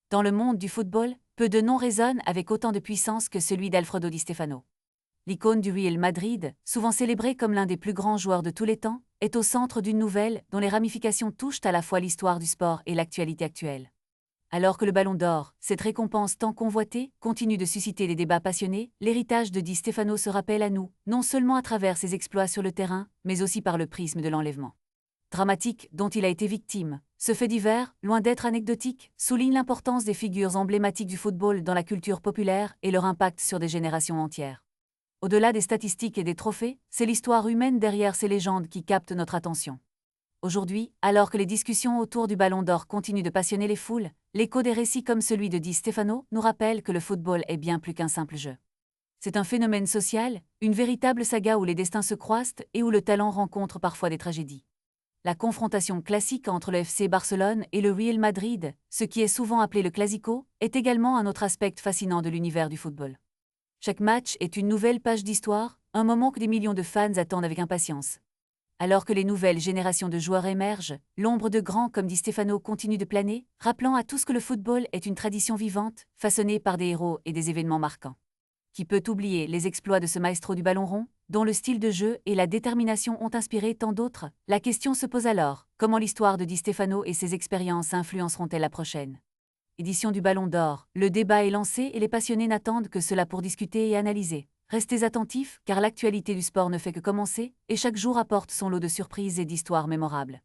Dans le monde du football, peu de noms résonnent avec autant de puissance que celui d'Alfredo Di Stefano. L'icône du Real Madrid, souvent célébré comme l'un des plus grands joueurs de tous les temps, est au centre d'une nouvelle dont les ramifications touchent à la fois l'histoire du sport et l'actualité actuelle. Alors que le Ballon d'Or, cette récompense tant convoitée, continue de susciter des débats passionnés, l'héritage de Di Stefano se rappelle à nous, non seulement à travers ses exploits sur le terrain, mais aussi par le prisme de l'enlèvement dramatique dont il a été victime. Ce fait divers, loin d'être anecdotique, souligne l'importance des figures emblématiques du football dans la culture populaire et leur impact sur des générations entières. Au-delà des statistiques et des trophées, c'est l'histoire humaine derrière ces légendes qui capte notre attention. Aujourd'hui, alors que les discussions autour du Ballon d'Or continuent de passionner les foules, l'écho des récits comme celui de Di Stefano nous rappelle que le football est bien plus qu'un simple jeu. C'est un phénomène social, une véritable saga où les destins se croisent et où le talent rencontre parfois des tragédies. La confrontation classique entre le FC Barcelone et le Real Madrid, ce qui est souvent appelé le Clasico, est également un autre aspect fascinant de l'univers du football. Chaque match est une nouvelle page d'histoire, un moment que des millions de fans attendent avec impatience. Alors que les nouvelles générations de joueurs émergent, l'ombre de grands comme Di Stefano continue de planer, rappelant à tous que le football est une tradition vivante, façonnée par des héros et des événements marquants. Qui peut oublier les exploits de ce maestro du ballon rond, dont le style de jeu et la détermination ont inspiré tant d'autres? La question se pose alors, comment l'histoire de Di Stefano et ses expériences influenceront-elles la prochaine édition du Ballon d'Or? Le débat est lancé et les passionnés n'attendent que cela pour discuter et analyser. Restez attentifs, car l'actualité du sport ne fait que commencer, et chaque jour apporte son lot de surprises et d'histoires mémorables.